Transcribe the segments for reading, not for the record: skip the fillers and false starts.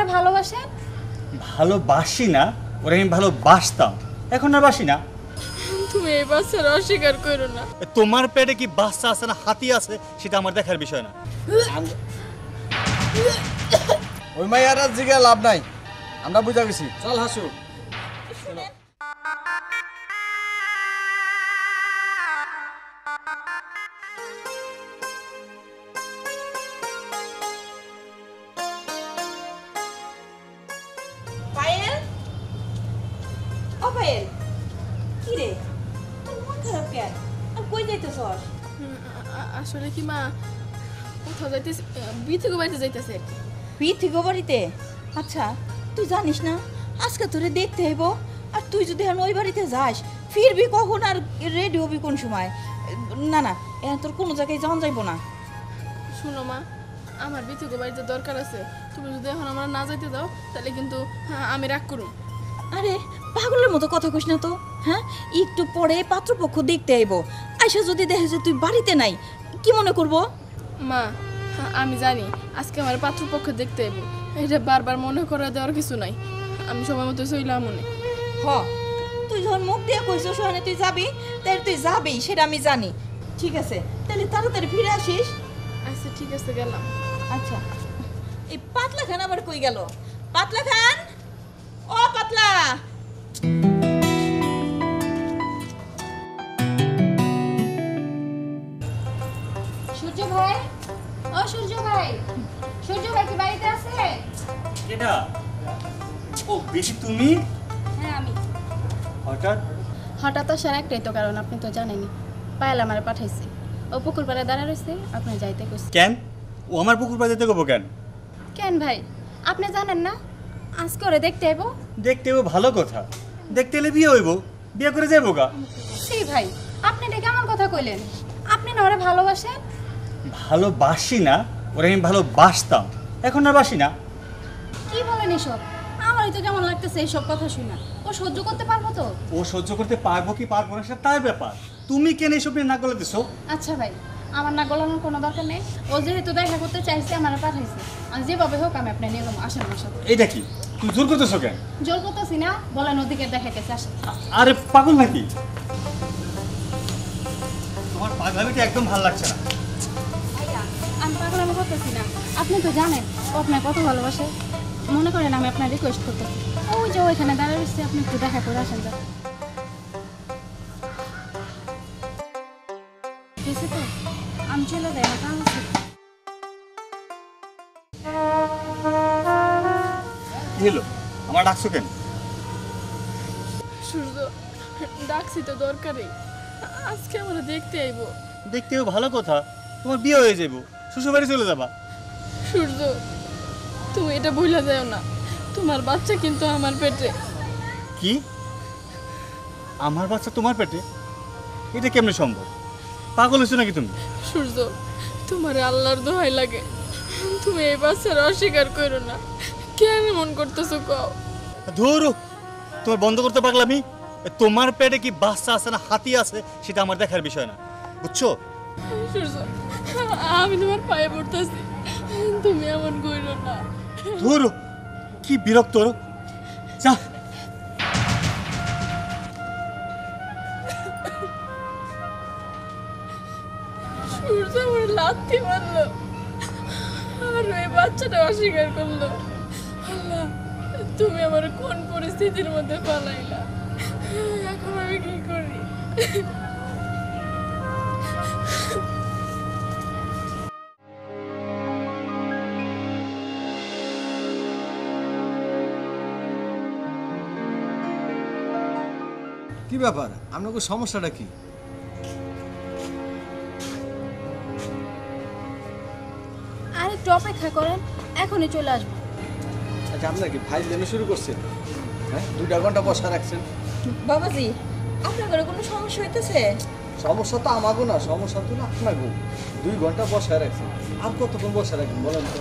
ওরে ভালোবাসেন? ভালোবাসি না, ওরে আমি ভালোবাসতাম, এখন আর বাসি না। তুমি এই বাচ্চার অস্বীকার করো না। তোমার পেটে কি বাচ্চা আছে না হাতি আছে সেটা আমার দেখার বিষয় না। ওই মাইয়ার জিগা লাভ নাই, আমরা বুঝা গেছি। চল হাসু। পায়েল, ও পায়েল, কি রে তোর মন খারাপ কেন? আর কই যাইতেছস? আসলে কি মা, কোথাও যাইতেছে, বিথিগো বাড়িতে যাইতেছে আর কি। বিথিগো বাড়িতে? আচ্ছা, তুই জানিস না আজকে তোরে দেখতে হইব, আর তুই যদি এখন ওই বাড়িতে যাস ফিরবি কখন আর রেডি হবি কোন সময়? না না, এখন তোর কোনো জায়গায় যাওয়া যাইব না। শুনো মা, আমার বিথিগো বাড়িতে দরকার আছে, তুমি যদি এখন আমরা না যাইতে দাও তাহলে কিন্তু আমি রাগ করুম। আরে পাগলের মতো কথা কইস না তো। হ্যাঁ, একটু পরে পাত্রপক্ষ দেখতে আইব, আয়সা যদি দেখে যে তুই বাড়িতে নাই কি মনে করব? মা আমি জানি আজকে আমার পাত্রপক্ষ দেখতে আইব, এটা বারবার মনে করে দেওয়ার কিছু নাই, আমি সময় মতো চইলাম মনে। হ, তুই যখন মুখ দিয়ে কইছ সোহানে তুই যাবি, তাই তুই যাবি সেটা আমি জানি। ঠিক আছে, তাহলে তাড়াতাড়ি ফিরে আসিস। আচ্ছা ঠিক আছে, গেলাম। আচ্ছা, এই পাতলা খান আবার কই গেল? পাতলা খান, ও পাতলা। সূর্য ভাই, ও সূর্য ভাই, সূর্য ভাই কি বাড়িতে আছে? এটা ও বেশি তুমি? হ্যাঁ আমি। হঠাৎ হঠাৎ আসার একটাই তো কারণ, আপনি তো জানেনই, পায়েল আমার পাঠাইছে, ও পুকুর পাড়ে দাঁড়া রয়েছে, আপনি যাইতে কইছে। কেন ও আমার পুকুর পাড়ে যেতে গো কেন? কেন ভাই, আপনি জানেন না আজকে ওরে দেখতে আইব? দেখতে ও ভালো কথা, দেখতে এলে বিয়ে হইব, বিয়ে করে যাইব গা। সেই ভাই, আপনি এটা কেমন কথা কইলেন? আপনি না ওরে ভালোবাসেন? ভালোবাসি না, ওরে আমি ভালোবাসতাম, এখন আর বাসি না। কি বলেন এসব? আমারই তো কেমন লাগতেছে এইসব কথা শুনে। ও সহ্য করতে পারবো তো? ও সহ্য করতে পারবো কি পারবো না সেটা তার ব্যাপার, তুমি কেন এইসব নিয়ে না গলে দিছো? আচ্ছা ভাই, আমার না গলানোর কোনো দরকার নেই, ও যেহেতু দেখা করতে চাইছে আমার পাঠাইছে, আর যেভাবে হোক আমি আপনার নিয়ে যাবো, আসেন আমার সাথে। এইটা কি তুই জোর করতেছো কেন? জোর করতেছি না, বলেন ওদিকে দেখাইতেছে, আসেন। আরে পাগল নাকি? তোমার পাগলামিটা একদম ভালো লাগছে না। ভাইয়া, আমি পাগল আমি করতেছি না, আপনি তো জানেন ও আপনার কত ভালোবাসে। মনে করেন আমি আপনার রিকোয়েস্ট করতেছি, ওই যে ওইখানে দাঁড়িয়ে রয়েছে, আপনি একটু দেখা করে আসেন। যা গেছে তো, আমি চলে যাই, আমার কাজ আছে। কি হলো, আমার ডাকছো কেন? সূর্য, ডাকছি তো দরকারই, আজকে আমরা দেখতে আইব। দেখতেও ভালো কথা, তোমার বিয়ে হয়ে যাবো, শ্বশুর বাড়ি চলে যাবা। সূর্য, তুমি এটা ভুলে যাও না, তোমার বাচ্চা কিন্তু আমার পেটে। কি, আমার বাচ্চা তোমার পেটে? এটা কেমনে সম্ভব? পাগল হয়েছো নাকি তুমি? সূর্য, তোমার আল্লাহর দোহাই লাগে, তুমি এই বাচ্চার অস্বীকার করো না। কেন এমন করতেছো কও? ধরো, তোমার বন্ধ করতে পারলামই। তোমার পেটে কি বাচ্চা আছে না হাতি আছে সেটা আমার দেখার বিষয় না, বুঝছো? সূর্য, আমি তোমার পায়ে পড়তেছি, তুমি এমন করো না। ধরো, কি বিরক্ত হলো। যা, সূর্য আমার লাথি মারলো, আর এই বাচ্চাটা অস্বীকার করলো। আল্লাহ, তুমি আমার কোন পরিস্থিতির মধ্যে পালাইলা, এখন আমি কি করি? কি ব্যাপার, আপনার সমস্যাটা কি? আর একটু অপেক্ষা করেন, এখনই চলে আসবো। আচ্ছা, আপনার কি ফাইল দেওয়া শুরু করছেন? হ্যাঁ, 2 ঘন্টা বসা রাখছেন। বাবাজি, আপনার ঘরে কোনো সমস্যা হইতেছে? সমস্যা তো আমাগো না, সমস্যা তো আপনাগো। 2 ঘন্টা বসা রাখছেন, আর কতক্ষণ বসা রাখবেন বলেন তো?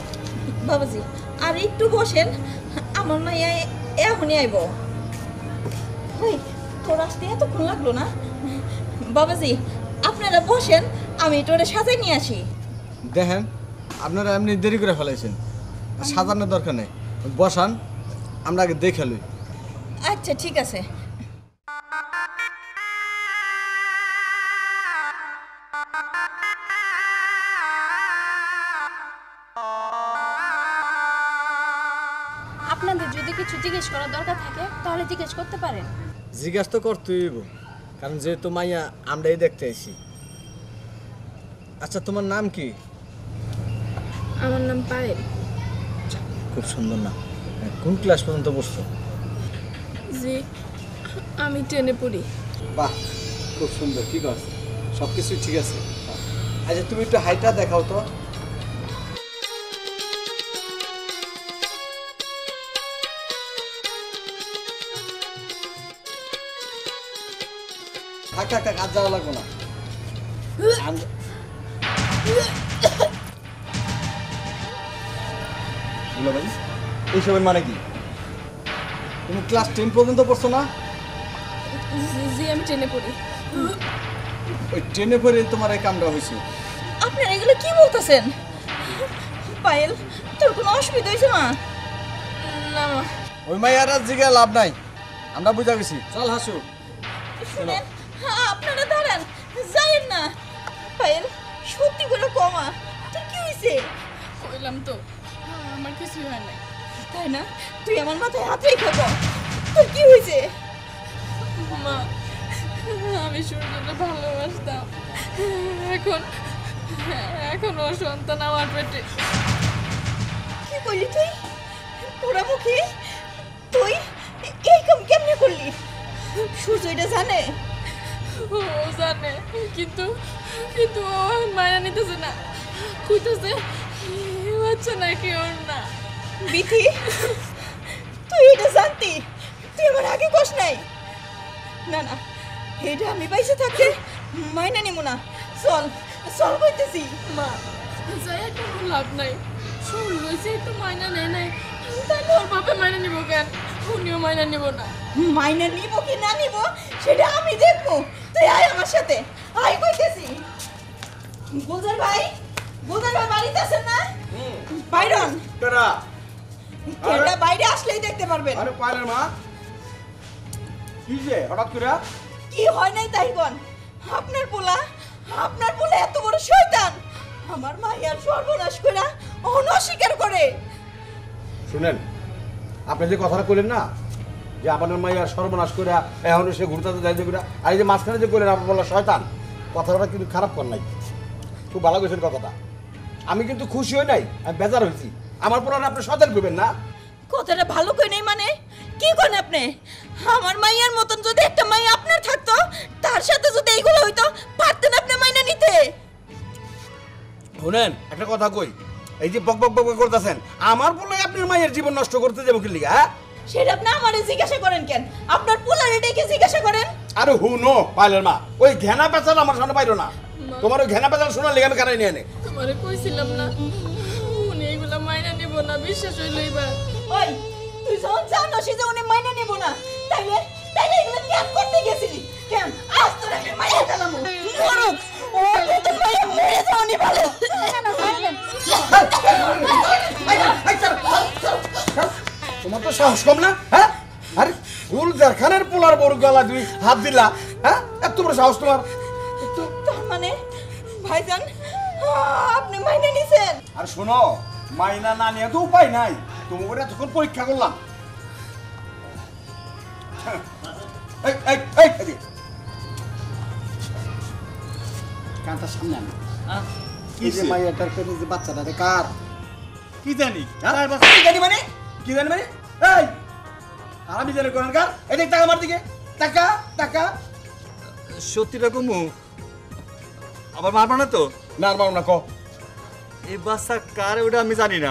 বাবাজি, আর একটু বসেন, আমার মাইয়া এখনই আইব। ওই তোর আসতে এতক্ষণ লাগলো না? বাবাজি, আপনারা বসেন, আমি তোরে সাজাই নিয়ে আসি। দেখেন, আপনারা এমনি দেরি করে ফেলাইছেন, সাজানোর দরকার নেই। বসান, আমরা আগে দেখে লই। আচ্ছা ঠিক আছে। আপনাদের যদি কিছু জিজ্ঞেস করার দরকার থাকে তাহলে জিজ্ঞেস করতে পারেন। জিজ্ঞাসা তো করতেই হইব, কারণ যেহেতু মাইয়া আমরাই দেখতে আইছি। আচ্ছা, তোমার নাম কি? আমার নাম পায়েল। খুব সুন্দর নাম। কোন ক্লাস পর্যন্ত পড়ছো? জি, আমি 10-এ পড়ি। বাহ, খুব সুন্দর। ঠিক আছে, সব কিছুই ঠিক আছে। আচ্ছা, তুমি একটু হাইটা দেখাও তো। থাক থাক থাক, আর যাওয়া লাগবো না। ভাই এইসবের মানে কি? তুমি ক্লাস 10 পর্যন্ত পড়ছো না? জি, আমি 10-এ পড়ি। ওই 10-এ পড়ে তোমার এই কামটা হয়েছে। আপনারা এগুলো কি বলতেছেন? পায়েল, তোর কোনো অসুবিধা হয়েছে মা? না মা। ওই মাইয়ার আর জিগা লাভ নাই, আমরা বুঝা গেছি। চল হাসু। শুনেন, আপনারা দাঁড়ান, যাইয়েন না। পায়েল, সত্যি করে কমা, তোর কি হয়েছে? কইলাম তো আমার কিছুই হয় নাই। তাই না? তুই আমার মাথায় হাত রেখে কর, তোর কি হয়েছে? মা, আমি সূর্যকে ভালোবাসতাম, এখন এখন ওর সন্তান আমার পেটে। কি করলি তুই? পোড়ামুখী, তুই এই কাম কেমনে করলি? সূর্য এটা জানে? ও জানে, কিন্তু কিন্তু ও মায়া নিতেছে না, কইতেছে বাচ্চা নাকি ওর না। বিথি, তুই এটা জানতি? তুই আমার আগে কস নাই? না না, এটা আমি বাইসে থাকতে মাইনা নিব না। চল চল কইতেছি। মা, যাই কোনো লাভ নাই, শুনল যেহেতু মাইনা নেয় নাই, তাহলে ওর বাপে মাইনা নিব কেন? উনিও মাইনা নিব না। মাইনা নিব কি না নিব সেটা আমি দেখবো। তুই আয় আমার সাথে, আয় কইতেছি। বুজার ভাই, বুজার ভাই বাড়িতে আছেন না? বাইরন কেডা? এটা বাইরে আসলেই দেখতে পারবেন। আরে পাইলের মা, কি যে হঠাৎ করে? কি হয় নাই তাই কোন? আপনার পোলা এত বড় শয়তান, আমার মাইয়ার সর্বনাশ কইরা অনস্বীকার করে। শুনেন, আপনি যে কথাটা কইলেন না যে আপনার মাইয়ার সর্বনাশ করে এখন সে ঘুরতে যাইতে করে, আর এই যে মাঝখানে যে কইলেন আপনার বলা শয়তান, কথাটা কিন্তু খারাপ কর নাই, খুব ভালো কইছেন কথাটা। আমি কিন্তু খুশি হই নাই, আমি বেজার হয়েছি। আমার পোলার আপনি শয়তান কইবেন না। কথাটা ভালো কই নাই মানে কি কোন আপনি? আমার মাইয়ার মতন যদি একটা মাইয়া আপনার থাকতো, তার সাথে যদি এইগুলো হইতো, পারতেন আপনি মাইনা নিতে? শুনেন, একটা কথা কই, এই যে বক বক বক বক করতেছেন, আমার পোলাই আপনার মায়ের জীবন নষ্ট করতে যাবো কি লিগা? হ্যাঁ, সেটা আপনি আমারে জিজ্ঞাসা করেন কেন? আপনার পোলারে ডেকে জিজ্ঞাসা করেন। আরে হুনো পাইলের মা, ওই ঘেনা পেঁচাল আমার সামনে পাইলো না। তোমার ওই ঘেনা পেঁচাল শোনার লেগে আমি কারাই নিয়ে নে। তোমারে কইছিলাম না উনি এগুলা মাইনা নিব না, বিশ্বাস হইল এবার। ওই, তুই যখন জানোস যে উনি মাইনা নিব না, তাইলে এগুলো কেন করতে গেছিলি? কেন আজ তোর আমি মাইনা দিলাম? মরুক, ও তো মাইয়া মেরে যাওনি ভালো। না ভাইলেন, তোমার তো সাহস কম না? হ্যাঁ, আরে গুলজার খানের পোলার বড় গলা তুই হাত দিলা? হ্যাঁ, এত বড় সাহস তোমার? তার মানে ভাইজান আপনি মাইনা নিছেন? আর শোনো, মাইনা না নিয়ে তো উপায় নাই, তোমার এতক্ষণ পরীক্ষা করলাম। এই এই এই এদিকে। কানটার সামনে আনো। কি এই যে মাইয়াটার পেটে যে বাচ্চাটা, রে কার? কি জানি? হ্যাঁ? কি জানি মানে? কি জানি মানে? এই, আর আমি জানি কোন কার? এদিকে টাকা আমার দিকে, টাকা টাকা। সত্যিটা কমু আবার মারবা না তো? না আর না, কো। এই বাচ্চা কার ওটা আমি জানি না,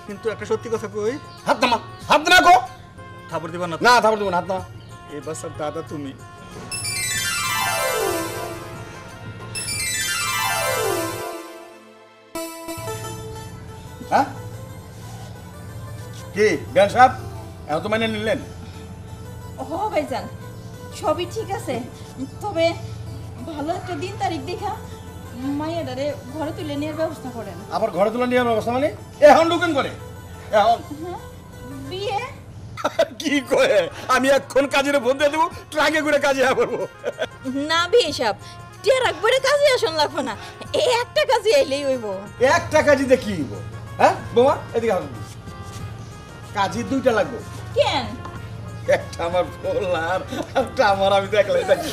কিন্তু একটা সত্যি কথা কই, হাত নামা, হাত না কো। থাপড় দিবা না তো? না থাপড় দেবো না, হাত নামা। এই বাচ্চার দাদা তুমি। হ্যাঁ, কি বেন সাহেব, এখন তো মানে নিলেন? হ ভাইজান, সবই ঠিক আছে, তবে ভালো একটা দিন তারিখ দেখা মাইয়াটারে ঘরে তুলে নেওয়ার ব্যবস্থা করেন। আবার ঘরে তোলা নিয়ে ব্যবস্থা মানে এখন ঢুকেন করে এখন? কি কয়ে আমি এখন কাজের ফোন দিয়ে দেবো ট্রাকে করে কাজে করবো না বিশাপ টিয়ার একবারে কাজে আসন লাগবো না এই একটা কাজে আইলেই হইব একটা কাজিতে কি হইব হ্যাঁ বোমা এদিকে আসুন কাজী দুইটা লাগবে কেন একটা আমার ফোন আর একটা আমার আমি দেখলে দেখি